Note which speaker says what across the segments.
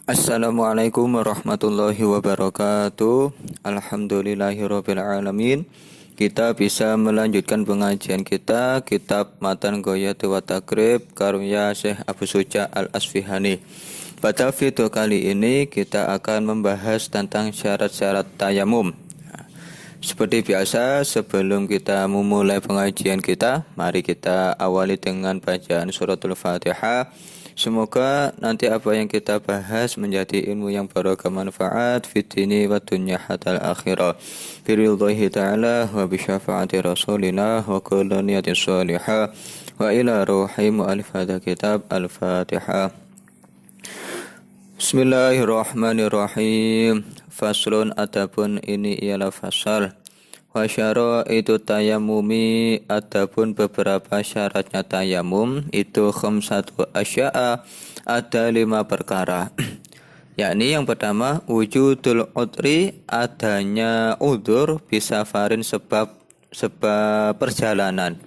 Speaker 1: Assalamualaikum warahmatullahi wabarakatuh. Alhamdulillahirabbil alamin. Kita bisa melanjutkan pengajian kita kitab Matan Ghayatul wa Taqrib karya Syekh Abu Suja Al-Asfihani. Pada video kali ini kita akan membahas tentang syarat-syarat tayamum. Seperti biasa, sebelum kita memulai pengajian kita, mari kita awali dengan bacaan suratul Fatihah. Semoga nanti apa yang kita bahas menjadi ilmu yang barokah manfaat fid dini wa dunya hatal akhirah. Biridhahi ta'ala wa bi syafaati rasulina wa kulli niyatin shalihah wa ila ruhi mu'allif hadzal kitab al-Fatihah. Bismillahirrahmanirrahim. Faslun, adapun ini ialah fasal. Wasyara itu tayamumi, adapun beberapa syaratnya tayamum itu khamsatu asya'a, ada 5 perkara. Yakni yang pertama wujudul udri, adanya udzur bisa farin sebab perjalanan.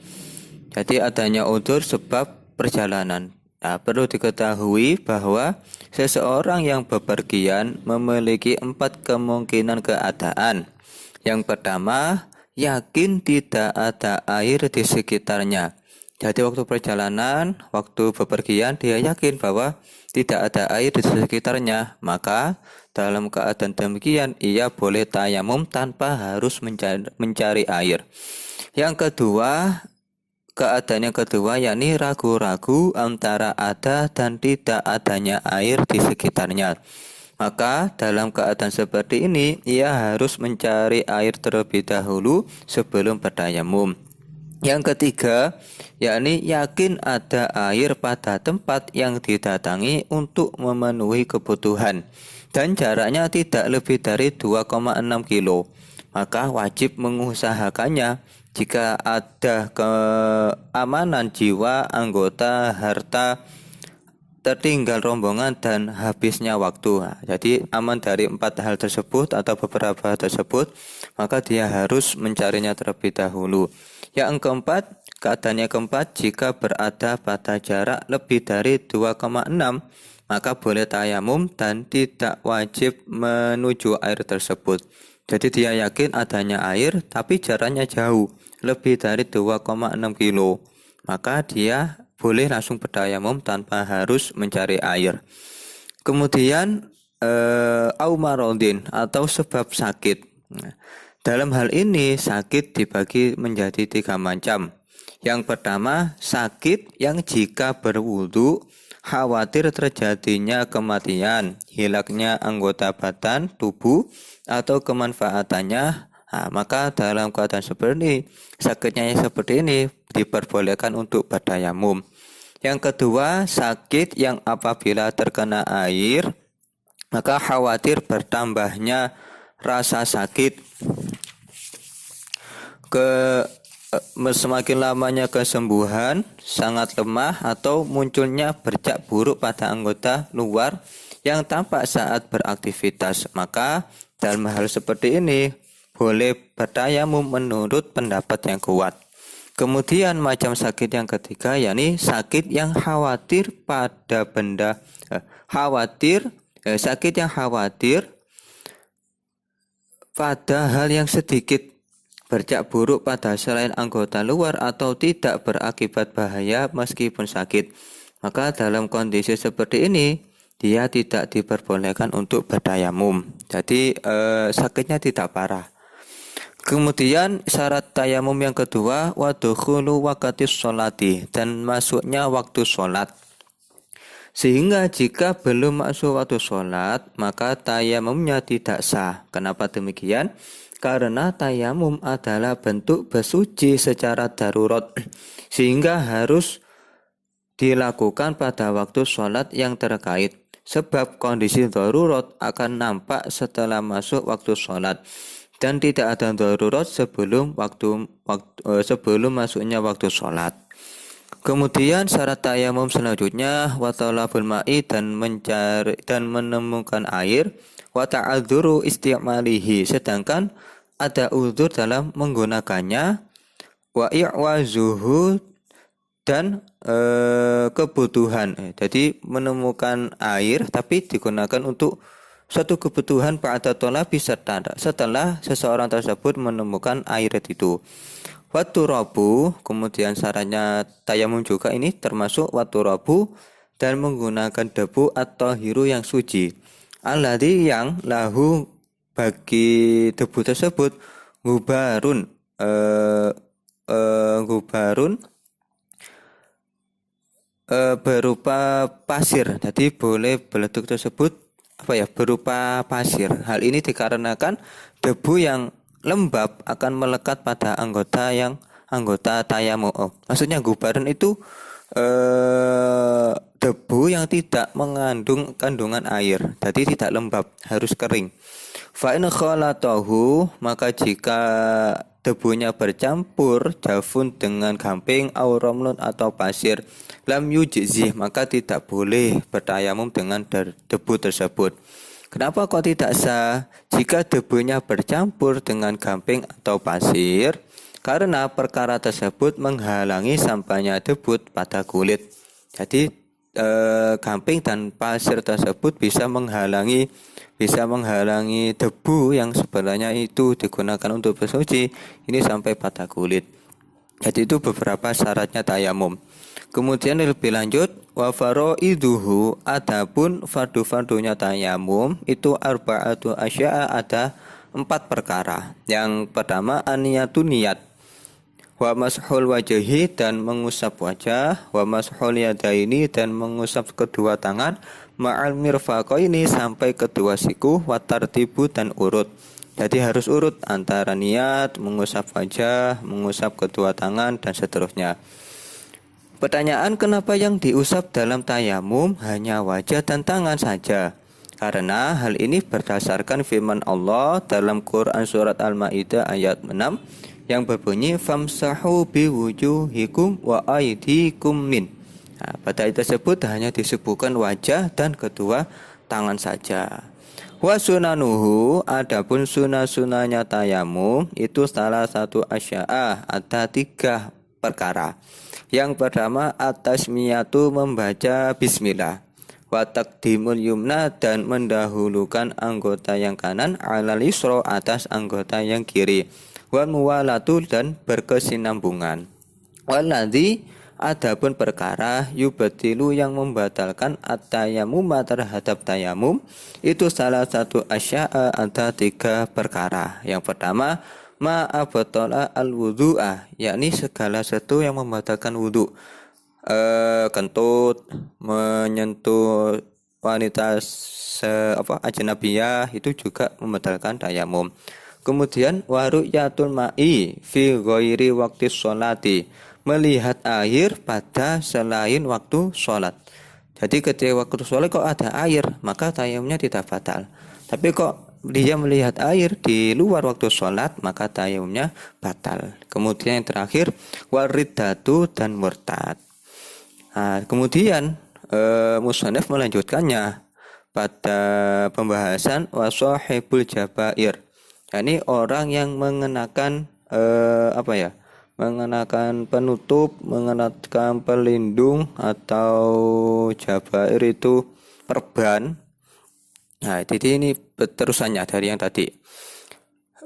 Speaker 1: Jadi adanya udzur sebab perjalanan. Nah, perlu diketahui bahwa seseorang yang bepergian memiliki 4 kemungkinan keadaan. Yang pertama, yakin tidak ada air di sekitarnya. Jadi waktu perjalanan, waktu bepergian, dia yakin bahwa tidak ada air di sekitarnya. Maka dalam keadaan demikian, ia boleh tayamum tanpa harus mencari air. Yang kedua, keadaan yang kedua yakni ragu-ragu antara ada dan tidak adanya air di sekitarnya. Maka dalam keadaan seperti ini ia harus mencari air terlebih dahulu sebelum bertayamum. Yang ketiga yakni yakin ada air pada tempat yang didatangi untuk memenuhi kebutuhan dan jaraknya tidak lebih dari 2,6 kilo. Maka wajib mengusahakannya. Jika ada keamanan jiwa, anggota, harta, tertinggal rombongan dan habisnya waktu. Jadi aman dari 4 hal tersebut atau beberapa hal tersebut, maka dia harus mencarinya terlebih dahulu. Yang keempat, keadaannya keempat, jika berada pada jarak lebih dari 2,6, maka boleh tayamum dan tidak wajib menuju air tersebut. Jadi dia yakin adanya air tapi jaraknya jauh, lebih dari 2,6 kilo. Maka dia boleh langsung bertayamum tanpa harus mencari air. Kemudian aumarodin atau sebab sakit. Dalam hal ini sakit dibagi menjadi 3 macam. Yang pertama, sakit yang jika berwudu khawatir terjadinya kematian, hilangnya anggota badan tubuh atau kemanfaatannya. Maka dalam keadaan seperti ini, sakitnya yang seperti ini diperbolehkan untuk bertayamum. Yang kedua, sakit yang apabila terkena air maka khawatir bertambahnya rasa sakit, semakin lamanya kesembuhan, sangat lemah atau munculnya bercak buruk pada anggota luar yang tampak saat beraktivitas. Maka dalam hal seperti ini boleh bertayamum menurut pendapat yang kuat. Kemudian macam sakit yang ketiga yakni sakit yang khawatir pada benda sakit yang khawatir pada hal yang sedikit, bercak buruk pada selain anggota luar atau tidak berakibat bahaya meskipun sakit. Maka dalam kondisi seperti ini dia tidak diperbolehkan untuk bertayamum. Jadi sakitnya tidak parah. Kemudian syarat tayamum yang kedua wadukhulu waqtis sholati, dan masuknya waktu sholat. Sehingga jika belum masuk waktu sholat maka tayamumnya tidak sah. Kenapa demikian? Karena tayamum adalah bentuk bersuci secara darurat, sehingga harus dilakukan pada waktu sholat yang terkait. Sebab kondisi darurat akan nampak setelah masuk waktu sholat, dan tidak ada darurat sebelum masuknya waktu sholat. Kemudian syarat tayamum selanjutnya wa talabul ma'i, dan menemukan air, wa ta'adzuru isti'malihi, sedangkan ada uzur dalam menggunakannya, wa i'wazuhu, dan kebutuhan. Jadi menemukan air tapi digunakan untuk suatu kebutuhan pada tolabi setelah seseorang tersebut menemukan air itu. Waturabu, kemudian syaratnya tayamum juga ini termasuk waturabu dan menggunakan debu atau hiru yang suci. Alladzi yang lahu bagi debu tersebut gubarun gubarun berupa pasir. Jadi boleh beleduk tersebut berupa pasir. Hal ini dikarenakan debu yang lembab akan melekat pada anggota tayamum. Maksudnya gubaran itu debu yang tidak mengandung kandungan air, jadi tidak lembab, harus kering. Fa in khalatahu, maka jika debunya bercampur jafun dengan gamping au ramlun atau pasir, lam yujzi, maka tidak boleh bertayamum dengan debu tersebut. Kenapa kok tidak sah? Jika debunya bercampur dengan gamping atau pasir, karena perkara tersebut menghalangi sampainya debu pada kulit. Jadi gamping dan pasir tersebut bisa menghalangi debu yang sebenarnya itu digunakan untuk bersuci ini sampai pada kulit. Jadi itu beberapa syaratnya tayamum. Kemudian lebih lanjut, wa faraiduhu, adapun fardu-fardunya tayamum itu arba'atu asya'a, ada 4 perkara. Yang pertama aniyatun, niat, wa mashul wajhi, dan mengusap wajah, wa mashul yadaini, dan mengusap kedua tangan, ma'al mirfaqaini, sampai kedua siku, wa tartibu, dan urut. Jadi harus urut antara niat, mengusap wajah, mengusap kedua tangan, dan seterusnya. Pertanyaan, kenapa yang diusap dalam tayamum hanya wajah dan tangan saja? Karena hal ini berdasarkan firman Allah dalam Quran surat Al-Maidah ayat 6 yang berbunyi famsahu biwujuhikum wa aydikum min. Nah, pada ayat tersebut hanya disebutkan wajah dan kedua tangan saja. Wa sunanuhu, adapun sunah-sunahnya tayamum itu salah satu asya'a, ada 3 perkara. Yang pertama at-tasmiyatu, membaca bismillah, wa taqdimul yumna, dan mendahulukan anggota yang kanan, alal yusra, atas anggota yang kiri, wa muwalatu, dan berkesinambungan. Waladzi, adapun perkara yubatilu, yang membatalkan at-tayammum terhadap tayamum itu salah satu asya'a, ada 3 perkara. Yang pertama ma'abatola al-wudu'ah, yakni segala sesuatu yang membatalkan wudu. Kentut, menyentuh wanita ajnabiyah itu juga membatalkan tayamum. Kemudian waru'yatul ma'i fi ghairi waqti sholati, melihat air pada selain waktu sholat. Jadi ketika waktu sholat kok ada air, maka tayamumnya tidak batal. Tapi kok dia melihat air di luar waktu sholat, maka tayamumnya batal. Kemudian yang terakhir waridatu, dan murtad. Nah, kemudian musannaf melanjutkannya pada pembahasan wasahibul jabair, yakni orang yang mengenakan mengenakan penutup, mengenakan pelindung atau jabair itu perban. Nah, jadi ini terusannya dari yang tadi.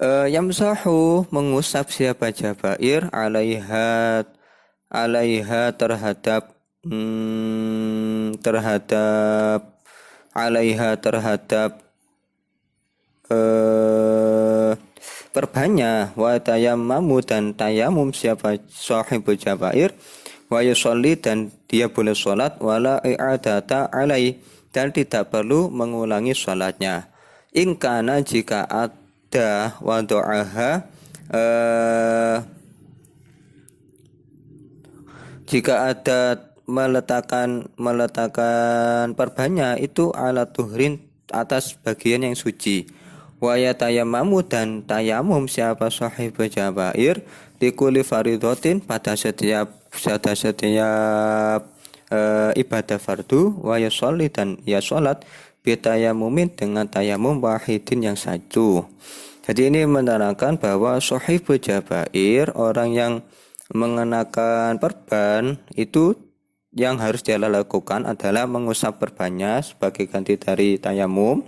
Speaker 1: Yamsahu, mengusap siapa jabair, alaiha terhadap perbannya, wa tayammamu, dan tayamum siapa sahibul jabair, wa yusolli, dan dia boleh sholat, wala i'adata alai, dan tidak perlu mengulangi sholatnya. In kana, jika ada wadu'aha, jika ada meletakkan perbannya itu ala tuhrin, atas bagian yang suci. Wa yatayammamu, dan tayamum siapa sahibul jabair, likuli faridotin, pada setiap ibadah fardu, wa yusolli, dan ia sholat, bitayamumin, dengan tayamum wahidin, yang satu. Jadi ini menerangkan bahwa sahibul jabair, orang yang mengenakan perban itu yang harus dia lakukan adalah mengusap perbannya sebagai ganti dari tayamum,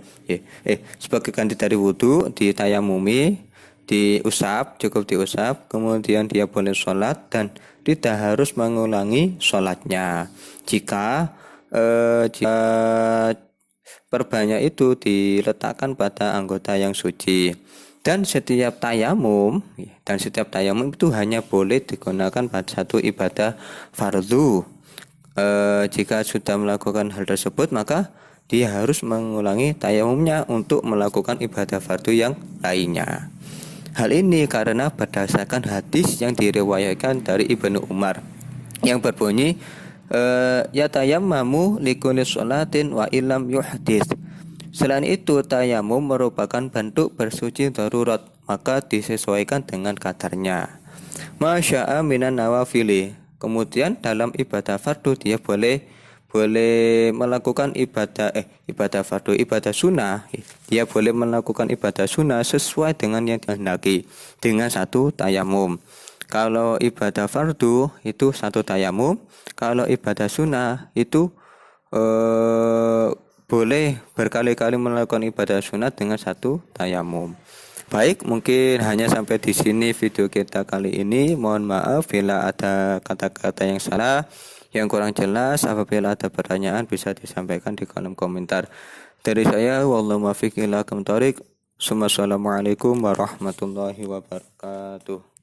Speaker 1: sebagai ganti dari wudhu, ditayamumi, diusap, cukup diusap, kemudian dia boleh sholat dan tidak harus mengulangi sholatnya. Jika perbannya itu diletakkan pada anggota yang suci. Dan setiap tayamum itu hanya boleh digunakan pada satu ibadah fardu. Jika sudah melakukan hal tersebut, maka dia harus mengulangi tayamumnya untuk melakukan ibadah fardu yang lainnya. Hal ini karena berdasarkan hadis yang diriwayatkan dari Ibnu Umar yang berbunyi, ya tayammamu likulli sholatin wa ilam yuhdits. Selain itu, tayamum merupakan bentuk bersuci darurat, maka disesuaikan dengan kadarnya. Masya'a minan nawafili. Kemudian dalam ibadah fardu dia boleh melakukan ibadah fardu, ibadah sunnah. Dia boleh melakukan ibadah sunnah sesuai dengan yang dikehendaki dengan satu tayamum. Kalau ibadah fardu itu satu tayamum, kalau ibadah sunnah itu boleh berkali-kali melakukan ibadah sunat dengan satu tayamum. Baik, mungkin hanya sampai di sini video kita kali ini. Mohon maaf bila ada kata-kata yang salah, yang kurang jelas. Apabila ada pertanyaan bisa disampaikan di kolom komentar. Dari saya, wallahu muwaffiq ila aqwamit thoriq. Assalamualaikum warahmatullahi wabarakatuh.